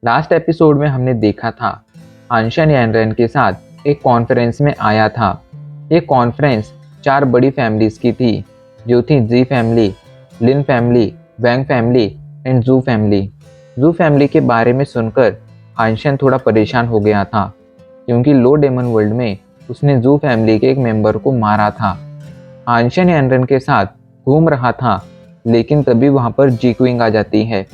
Last episode में हमने देखा था हानशन यानरेन के साथ एक कॉन्फ्रेंस में आया था। ये कॉन्फ्रेंस 4 बड़ी फैमिलीज की थी, जो थी Ji family, Lin family, Wang family and Zhu family. Zhu family के बारे में सुनकर हानशन थोड़ा परेशान हो गया था, क्योंकि लो डेमन वर्ल्ड में उसने जू फैमिली के एक मेंबर को मारा था। हानशन यानरेन के साथ घूम रहा था, लेकिन तभी वहाँ पर जी क्विंग आ जाती है,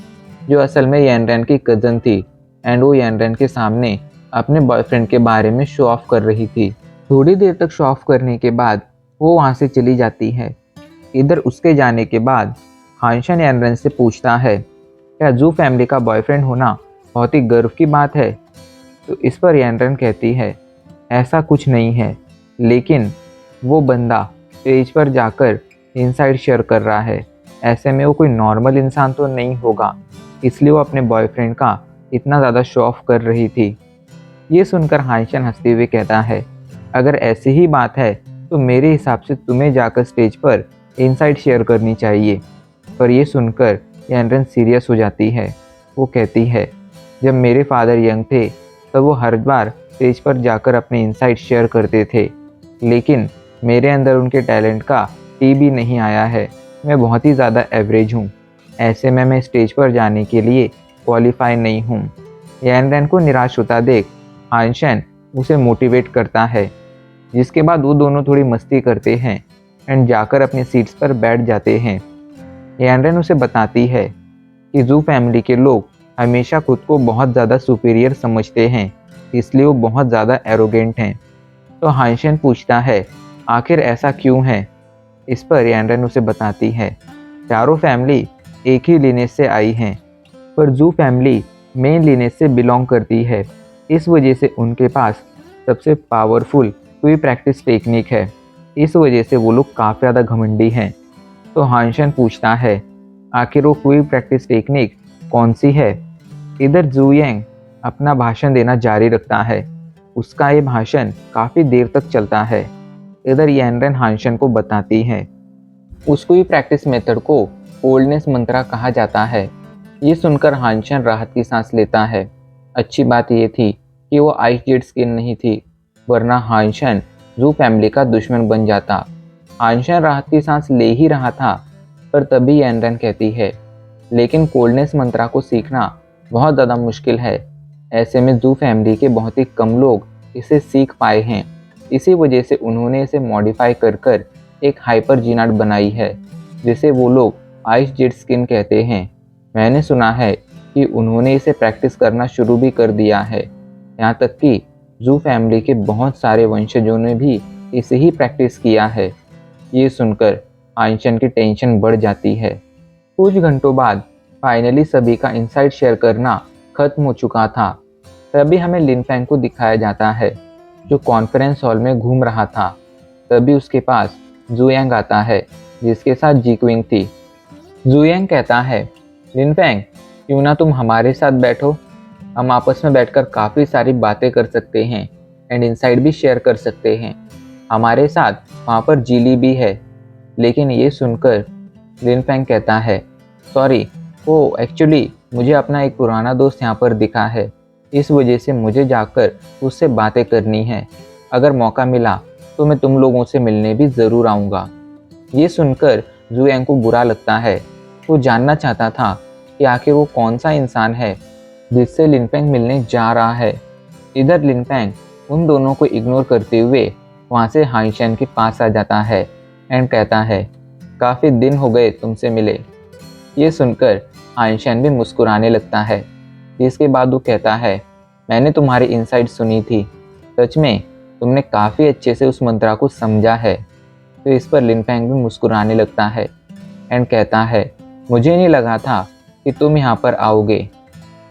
जो असल में यानरेन की कज़न थी एंड वो यानरेन के सामने अपने बॉयफ्रेंड के बारे में शो ऑफ कर रही थी। थोड़ी देर तक शो ऑफ करने के बाद वो वहाँ से चली जाती है। इधर उसके जाने के बाद हानशन यानरेन से पूछता है, क्या जू फैमिली का बॉयफ्रेंड होना बहुत ही गर्व की बात है? तो इस पर यानरेन कहती है, ऐसा कुछ नहीं है, लेकिन वो बंदा स्टेज पर जाकर इनसाइड शेयर कर रहा है, ऐसे में वो कोई नॉर्मल इंसान तो नहीं होगा, इसलिए वो अपने बॉयफ्रेंड का इतना ज़्यादा शो ऑफ कर रही थी। ये सुनकर हानशन हंसते हुए कहता है, अगर ऐसी ही बात है तो मेरे हिसाब से तुम्हें जाकर स्टेज पर इनसाइड शेयर करनी चाहिए। पर ये सुनकर यानरेन सीरियस हो जाती है। वो कहती है, जब मेरे फादर यंग थे तब वो हर बार स्टेज पर जाकर अपने इनसाइड शेयर करते थे, लेकिन मेरे अंदर उनके टैलेंट का टी भी नहीं आया है। मैं बहुत ही ज़्यादा एवरेज हूँ, ऐसे में मैं स्टेज पर जाने के लिए क्वालिफाई नहीं हूँ। यानरेन को निराश होता देख हानशन उसे मोटिवेट करता है, जिसके बाद वो दोनों थोड़ी मस्ती करते हैं एंड जाकर अपनी सीट्स पर बैठ जाते हैं। यानरेन उसे बताती है कि जू फैमिली के लोग हमेशा खुद को बहुत ज़्यादा सुपीरियर समझते हैं, इसलिए वो बहुत ज़्यादा एरोगेंट हैं। तो हानशन पूछता है, आखिर ऐसा क्यों है? इस पर यानरेन उसे बताती है, चारों फैमिली एक ही लिनेज से आई हैं, पर जू फैमिली मेन लिनेज से बिलोंग करती है, इस वजह से उनके पास सबसे पावरफुल क्वी प्रैक्टिस टेक्निक है। इस वजह से वो लोग काफ़ी ज़्यादा घमंडी हैं। तो हानशन पूछता है, आखिर वो क्वी प्रैक्टिस टेक्निक कौन सी है? इधर जू यांग अपना भाषण देना जारी रखता है। उसका ये भाषण काफ़ी देर तक चलता है। इधर यानरेन हानशन को बताती है, उसको ही प्रैक्टिस मेथड को कोल्डनेस मंत्रा कहा जाता है। ये सुनकर हानशन राहत की सांस लेता है। अच्छी बात ये थी कि वो आइस जेड स्किन नहीं थी, वरना हानशन जू फैमिली का दुश्मन बन जाता। हानशन राहत की सांस ले ही रहा था, पर तभी यानरेन कहती है, लेकिन कोल्डनेस मंत्रा को सीखना बहुत ज़्यादा मुश्किल है। ऐसे में जू फैमिली के बहुत ही कम लोग इसे सीख पाए हैं। इसी वजह से उन्होंने इसे मॉडिफाई कर कर एक हाइपर जीनाट बनाई है, जिसे वो लोग आइस जेड स्किन कहते हैं। मैंने सुना है कि उन्होंने इसे प्रैक्टिस करना शुरू भी कर दिया है। यहाँ तक कि जू फैमिली के बहुत सारे वंशजों ने भी इसे ही प्रैक्टिस किया है। ये सुनकर हानशन की टेंशन बढ़ जाती है। कुछ घंटों बाद फाइनली सभी का इनसाइड शेयर करना खत्म हो चुका था। तभी हमें लिन फैंग को दिखाया जाता है, जो कॉन्फ्रेंस हॉल में घूम रहा था। तभी उसके पास जू यांग आता है, जिसके साथ जी क्विंग थी। जू यांग कहता है, लिन फैंग, क्यों ना तुम हमारे साथ बैठो, हम आपस में बैठकर काफ़ी सारी बातें कर सकते हैं एंड इनसाइड भी शेयर कर सकते हैं। हमारे साथ वहाँ पर जीली भी है। लेकिन ये सुनकर लिन फैंग कहता है, सॉरी, वो एक्चुअली मुझे अपना एक पुराना दोस्त यहाँ पर दिखा है, इस वजह से मुझे जाकर उससे बातें करनी है। अगर मौका मिला तो मैं तुम लोगों से मिलने भी ज़रूर आऊँगा। ये सुनकर जू यांग को बुरा लगता है। वो जानना चाहता था कि आखिर वो कौन सा इंसान है जिससे लिन फैंग मिलने जा रहा है। इधर लिन फैंग उन दोनों को इग्नोर करते हुए वहाँ से हानशन के पास आ जाता है एंड कहता है, काफ़ी दिन हो गए तुमसे मिले। ये सुनकर हानशन भी मुस्कुराने लगता है, जिसके बाद वो कहता है, मैंने तुम्हारी इनसाइड सुनी थी, सच में तुमने काफ़ी अच्छे से उस मंत्रा को समझा है। तो इस पर लिन फैंग भी मुस्कुराने लगता है एंड कहता है, मुझे नहीं लगा था कि तुम यहाँ पर आओगे।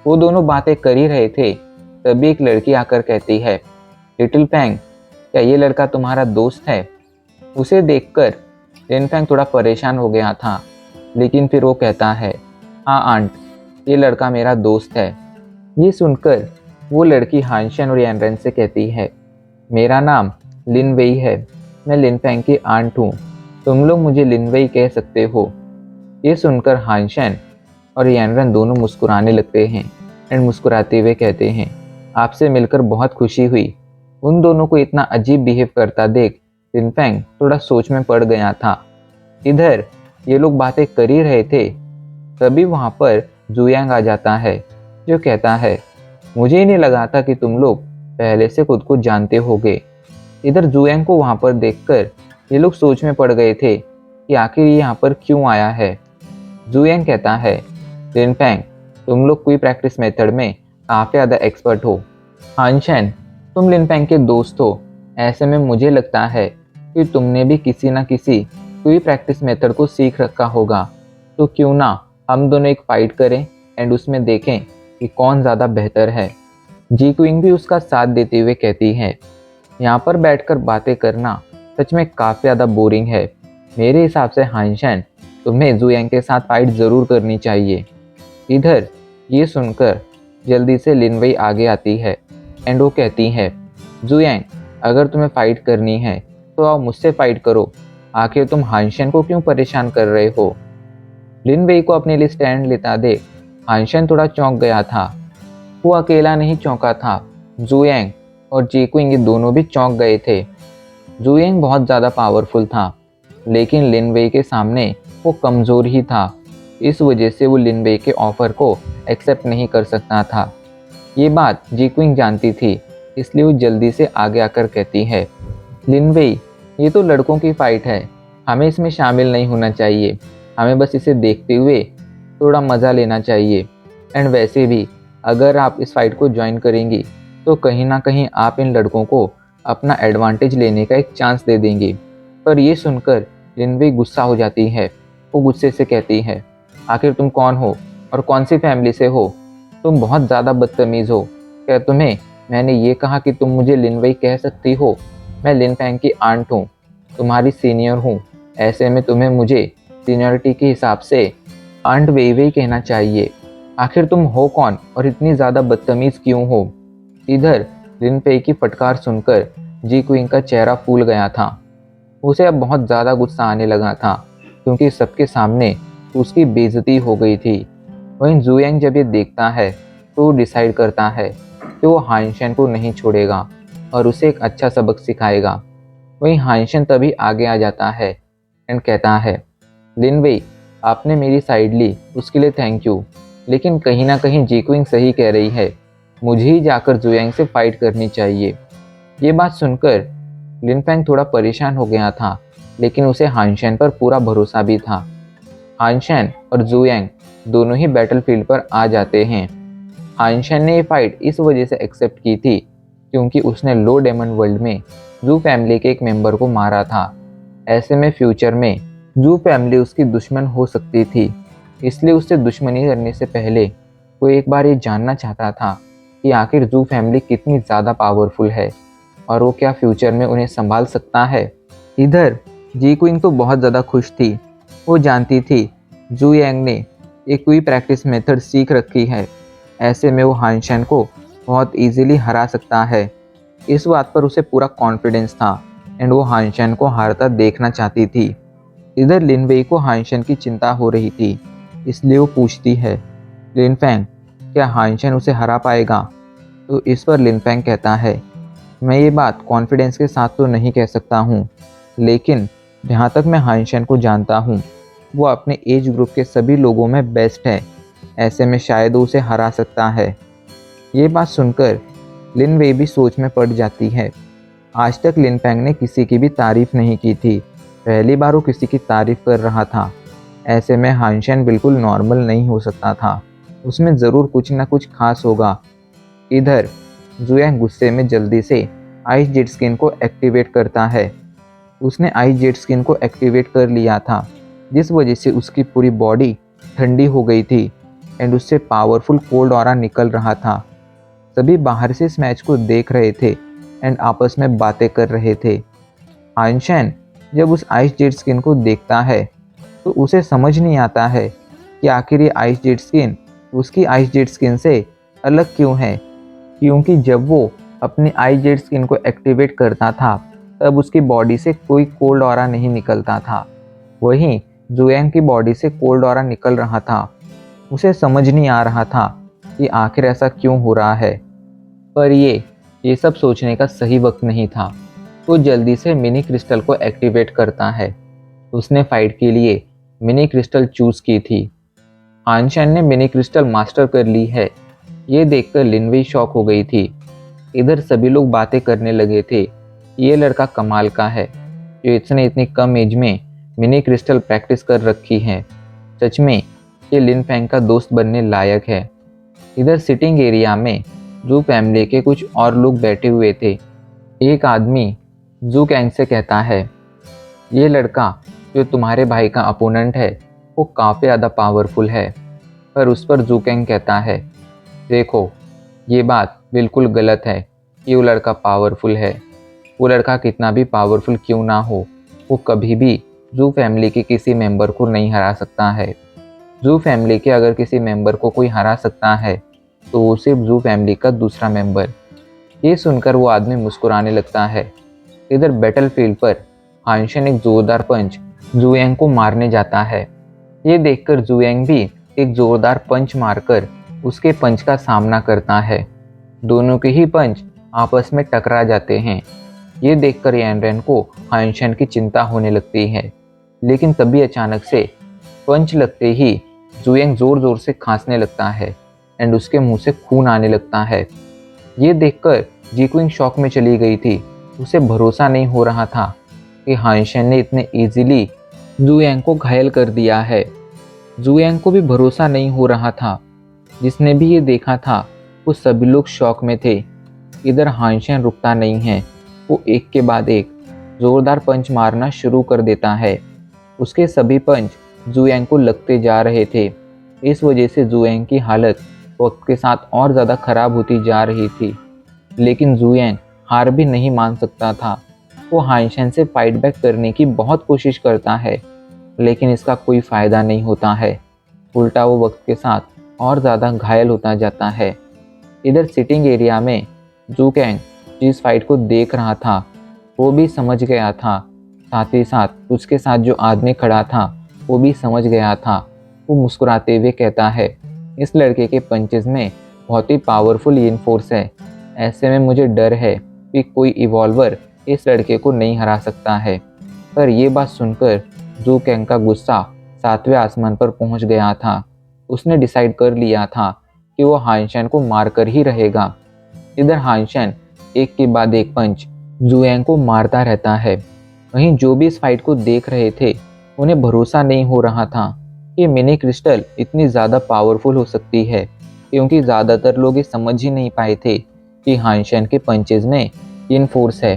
वो दोनों बातें कर ही रहे थे, तभी एक लड़की आकर कहती है, लिटिल फैंग, क्या ये लड़का तुम्हारा दोस्त है? उसे देखकर लिन फैंग थोड़ा परेशान हो गया था, लेकिन फिर वो कहता है, हाँ आंट, ये लड़का मेरा दोस्त है। ये सुनकर वो लड़की हानशन और यानरेन से कहती है, मेरा नाम लिन वेई है, मैं लिन फैंग की आंट हूँ, तुम लोग मुझे लिन वेई कह सकते हो। ये सुनकर हानशन और यानरेन दोनों मुस्कुराने लगते हैं। एंड मुस्कुराते हुए कहते हैं, आपसे मिलकर बहुत खुशी हुई। उन दोनों को इतना अजीब बिहेव करता देख लिनफेंग थोड़ा सोच में पड़ गया था। इधर ये लोग बातें कर ही रहे थे, तभी वहां पर जुयांग आ जाता है, जो कहता है, मुझे ही नहीं लगा था कि तुम लोग पहले से खुद को जानते होगे। इधर जुयांग को वहां पर देखकर ये लोग सोच में पड़ गए थे कि आखिर ये यहाँ पर क्यों आया है। जुयांग कहता है, लिनफेंग, तुम लोग क्वी प्रैक्टिस मेथड में काफ़ी ज़्यादा एक्सपर्ट हो। हानशेन, तुम लिनफेंग के दोस्त हो, ऐसे में मुझे लगता है कि तुमने भी किसी न किसी क्वी प्रैक्टिस मेथड को सीख रखा होगा। तो क्यों ना हम दोनों एक फाइट करें एंड उसमें देखें कि कौन ज़्यादा बेहतर है। जी क्विंग भी उसका साथ देते हुए कहती है, यहाँ पर बैठकर बातें करना सच में काफ़ी ज़्यादा बोरिंग है। मेरे हिसाब से हानशेन, तुम्हें जुयांग के साथ फाइट ज़रूर करनी चाहिए। इधर ये सुनकर जल्दी से लिनवेई आगे आती है एंड वो कहती है, जुयांग, अगर तुम्हें फाइट करनी है तो आओ मुझसे फाइट करो, आखिर तुम हानशेन को क्यों परेशान कर रहे हो। लिनवेई को अपने लिए स्टैंड लेता देख हानशेन थोड़ा चौंक गया था। वो अकेला नहीं चौंका था, जुयांग और जीक्विंग ये दोनों भी चौंक गए थे। जुयांग बहुत ज़्यादा पावरफुल था, लेकिन लिनवेई के सामने वो कमज़ोर ही था। इस वजह से वो लिनवेई के ऑफ़र को एक्सेप्ट नहीं कर सकता था। ये बात जीक्विंग जानती थी, इसलिए वो जल्दी से आगे आकर कहती है, लिनवेई, ये तो लड़कों की फ़ाइट है, हमें इसमें शामिल नहीं होना चाहिए। हमें बस इसे देखते हुए थोड़ा मज़ा लेना चाहिए। एंड वैसे भी अगर आप इस फाइट को ज्वाइन करेंगी तो कहीं ना कहीं आप इन लड़कों को अपना एडवांटेज लेने का एक चांस दे देंगे। पर ये सुनकर लिनवेई गुस्सा हो जाती है। वो गुस्से से कहती है, आखिर तुम कौन हो और कौन सी फैमिली से हो? तुम बहुत ज़्यादा बदतमीज़ हो। क्या तुम्हें मैंने ये कहा कि तुम मुझे लिनवेई कह सकती हो? मैं लिनफेंग की आंट हूँ, तुम्हारी सीनियर हूँ। ऐसे में तुम्हें मुझे सीनियरिटी के हिसाब से आंट वेईवेई कहना चाहिए। आखिर तुम हो कौन और इतनी ज़्यादा बदतमीज़ क्यों हो? इधर लिनफेई की फटकार सुनकर जी क्विंग का चेहरा फूल गया था। उसे अब बहुत ज़्यादा गुस्सा आने लगा था, क्योंकि सबके सामने उसकी बेइज्जती हो गई थी। वहीं जुयांग जब ये देखता है तो वो डिसाइड करता है कि वो हानशेन को नहीं छोड़ेगा और उसे एक अच्छा सबक सिखाएगा। वहीं हानशेन तभी आगे आ जाता है एंड कहता है, लिनवेई, आपने मेरी साइड ली, उसके लिए थैंक यू। लेकिन कहीं ना कहीं जीक्विंग सही कह रही है, मुझे ही जाकर जुयांग से फाइट करनी चाहिए। ये बात सुनकर लिनफेंग थोड़ा परेशान हो गया था, लेकिन उसे हानशेन पर पूरा भरोसा भी था। हानशेन और जुयांग दोनों ही बैटलफील्ड पर आ जाते हैं। हानशेन ने ये फाइट इस वजह से एक्सेप्ट की थी क्योंकि उसने लो डेमन वर्ल्ड में जू फैमिली के एक मेंबर को मारा था। ऐसे में फ्यूचर में जू फैमिली उसकी दुश्मन हो सकती थी, इसलिए उससे दुश्मनी करने से पहले वो एक बार ये जानना चाहता था कि आखिर जू फैमिली कितनी ज़्यादा पावरफुल है और वो क्या फ्यूचर में उन्हें संभाल सकता है। इधर जी क्विंग तो बहुत ज़्यादा खुश थी। वो जानती थी जू यांग ने एक क्वी प्रैक्टिस मेथड सीख रखी है, ऐसे में वो हानशेन को बहुत इजीली हरा सकता है। इस बात पर उसे पूरा कॉन्फिडेंस था एंड वो हानशेन को हारता देखना चाहती थी। इधर लिनवेई को हानशेन की चिंता हो रही थी, इसलिए वो पूछती है, लिनफेंग, क्या हानशेन उसे हरा पाएगा? तो इस पर लिनफेंग कहता है, मैं ये बात कॉन्फिडेंस के साथ तो नहीं कह सकता हूँ, लेकिन जहाँ तक मैं हानशेन को जानता हूँ, वो अपने एज ग्रुप के सभी लोगों में बेस्ट है। ऐसे में शायद वो उसे हरा सकता है। ये बात सुनकर लिनवेई भी सोच में पड़ जाती है। आज तक लिनफेंग ने किसी की भी तारीफ नहीं की थी, पहली बार वो किसी की तारीफ कर रहा था। ऐसे में हानशेन बिल्कुल नॉर्मल नहीं हो सकता था, उसमें ज़रूर कुछ ना कुछ खास होगा। इधर जुयांग गुस्से में जल्दी से आइस जेट स्किन को एक्टिवेट करता है। उसने आइस जेट स्किन को एक्टिवेट कर लिया था, जिस वजह से उसकी पूरी बॉडी ठंडी हो गई थी एंड उससे पावरफुल कोल्ड ऑरा निकल रहा था। सभी बाहर से इस मैच को देख रहे थे एंड आपस में बातें कर रहे थे। हानशेन जब उस आइस जेट स्किन को देखता है तो उसे समझ नहीं आता है कि आखिर ये आइस जेट स्किन उसकी आइस जेट स्किन से अलग क्यों है, क्योंकि जब वो अपनी आइस जेट स्किन को एक्टिवेट करता था तब उसकी बॉडी से कोई कोल्ड ऑरा नहीं निकलता था। वहीं जुयांग की बॉडी से कोल्ड ऑरा निकल रहा था। उसे समझ नहीं आ रहा था कि आखिर ऐसा क्यों हो रहा है। पर ये सब सोचने का सही वक्त नहीं था। वो जल्दी से मिनी क्रिस्टल को एक्टिवेट करता है। उसने फाइट के लिए मिनी क्रिस्टल चूज की थी। आनशन ने मिनी क्रिस्टल मास्टर कर ली है। ये देखकर लिनवेई शॉक हो गई थी। इधर सभी लोग बातें करने लगे थे। ये लड़का कमाल का है जो इसने इतनी कम एज में मिनी क्रिस्टल प्रैक्टिस कर रखी है। सच में ये लिन फैंग का दोस्त बनने लायक है। इधर सिटिंग एरिया में जू फैमिली के कुछ और लोग बैठे हुए थे। एक आदमी जू कैंग से कहता है, ये लड़का जो तुम्हारे भाई का अपोनेंट है वो काफ़ी ज़्यादा पावरफुल है। पर उस पर जू कैंग कहता है, देखो ये बात बिल्कुल गलत है कि वो लड़का पावरफुल है। वो लड़का कितना भी पावरफुल क्यों ना हो, वो कभी भी जू फैमिली के किसी मेंबर को नहीं हरा सकता है। जू फैमिली के अगर किसी मेंबर को कोई हरा सकता है तो वो सिर्फ जू फैमिली का दूसरा मेंबर। ये सुनकर वो आदमी मुस्कुराने लगता है। इधर बैटलफील्ड पर हानशन एक जोरदार पंच जुएंग को मारने जाता है। ये देखकर जुएंग भी एक जोरदार पंच मारकर उसके पंच का सामना करता है। दोनों के ही पंच आपस में टकरा जाते हैं। ये देखकर यानरेन को हानशन की चिंता होने लगती है। लेकिन तभी अचानक से पंच लगते ही जुएंग जोर जोर से खांसने लगता है एंड उसके मुंह से खून आने लगता है। ये देखकर जीक्विंग शॉक में चली गई थी। उसे भरोसा नहीं हो रहा था कि हानशन ने इतने इजीली जुएंग को घायल कर दिया है। जुएंग को भी भरोसा नहीं हो रहा था। जिसने भी ये देखा था वो सभी लोग शॉक में थे। इधर हानशन रुकता नहीं है। वो एक के बाद एक जोरदार पंच मारना शुरू कर देता है। उसके सभी पंच जुएंग को लगते जा रहे थे। इस वजह से जुएंग की हालत वक्त के साथ और ज़्यादा खराब होती जा रही थी। लेकिन जुएंग हार भी नहीं मान सकता था। वो हानशन से फाइट बैक करने की बहुत कोशिश करता है, लेकिन इसका कोई फ़ायदा नहीं होता है। उल्टा वो वक्त के साथ और ज़्यादा घायल होता जाता है। इधर सिटिंग एरिया में जू कैंग जिस फाइट को देख रहा था वो भी समझ गया था। साथ ही साथ उसके साथ जो आदमी खड़ा था वो भी समझ गया था। वो मुस्कुराते हुए कहता है, इस लड़के के पंचेस में बहुत ही पावरफुल यिन फोर्स है। ऐसे में मुझे डर है कि कोई इवॉल्वर इस लड़के को नहीं हरा सकता है। पर यह बात सुनकर जू कैंग का गुस्सा 7वें आसमान पर पहुंच गया था। उसने डिसाइड कर लिया था कि वो हानशन को मारकर ही रहेगा। इधर हानशन एक के बाद एक पंच जुएंग को मारता रहता है। वहीं जो भी इस फाइट को देख रहे थे उन्हें भरोसा नहीं हो रहा था कि मिनी क्रिस्टल इतनी ज़्यादा पावरफुल हो सकती है, क्योंकि ज़्यादातर लोग ये समझ ही नहीं पाए थे कि हानशन के पंचेज में यिन फोर्स है।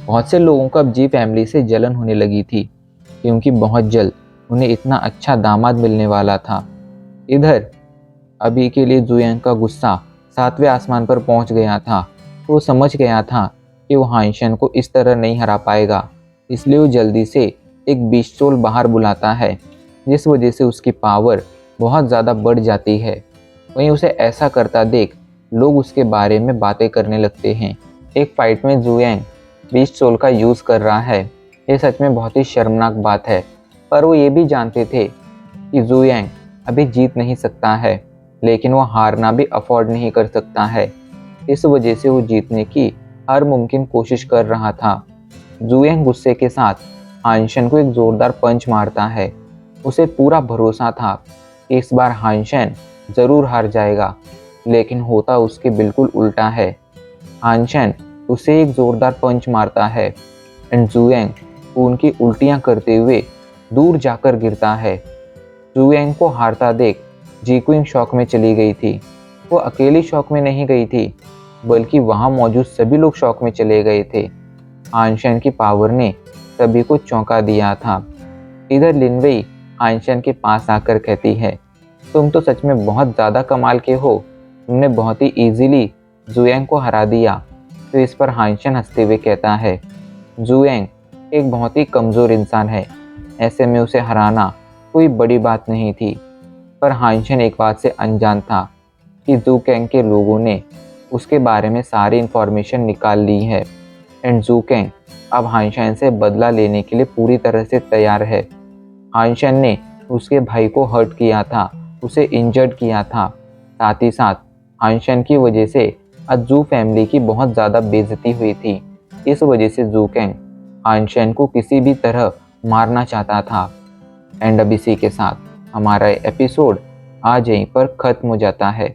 बहुत से लोगों को अब जी फैमिली से जलन होने लगी थी, क्योंकि बहुत जल्द उन्हें इतना अच्छा दामाद मिलने वाला था। इधर अभी के लिए जुएंग का गुस्सा 7वें आसमान पर पहुंच गया था। वो समझ गया था कि वो हानशन को इस तरह नहीं हरा पाएगा, इसलिए वो जल्दी से एक बीस्ट सोल बाहर बुलाता है, जिस वजह से उसकी पावर बहुत ज़्यादा बढ़ जाती है। वहीं उसे ऐसा करता देख लोग उसके बारे में बातें करने लगते हैं। एक फाइट में जुएंग बीस्ट सोल का यूज़ कर रहा है। ये सच में बहुत ही शर्मनाक बात है, पर वो ये भी जानते थे कि जुएंग अभी जीत नहीं सकता है, लेकिन वो हारना भी अफोर्ड नहीं कर सकता है। इस वजह से वो जीतने की हर मुमकिन कोशिश कर रहा था। जुएंग गुस्से के साथ हानशन को एक जोरदार पंच मारता है। उसे पूरा भरोसा था कि इस बार हानशन ज़रूर हार जाएगा, लेकिन होता उसके बिल्कुल उल्टा है। हानशन उसे एक जोरदार पंच मारता है एंड जुएंग उनकी उल्टियां करते हुए दूर जाकर गिरता है। जुएंग को हारता देख जीक्विंग शॉक में चली गई थी। वो अकेली शॉक में नहीं गई थी, बल्कि वहां मौजूद सभी लोग शॉक में चले गए थे। हानशन की पावर ने सभी को चौंका दिया था। इधर लिनवेई हानशन के पास आकर कहती है, तुम तो सच में बहुत ज़्यादा कमाल के हो, तुमने बहुत ही इजीली जुएंग को हरा दिया। तो इस पर हानशन हंसते हुए कहता है, जुएंग एक बहुत ही कमज़ोर इंसान है, ऐसे में उसे हराना कोई बड़ी बात नहीं थी। पर हानशन एक बात से अनजान था कि जू कैंग के लोगों ने उसके बारे में सारी इन्फॉर्मेशन निकाल ली है एंड जू कैंग अब हानशन से बदला लेने के लिए पूरी तरह से तैयार है। हानशन ने उसके भाई को हर्ट किया था, उसे इंजर्ड किया था, साथ ही साथ हानशन की वजह से आज जू फैमिली की बहुत ज़्यादा बेइज्जती हुई थी। इस वजह से जू कैंग हानशन को किसी भी तरह मारना चाहता था। एंड अब इसी के साथ हमारा एपिसोड आज यहीं पर ख़त्म हो जाता है।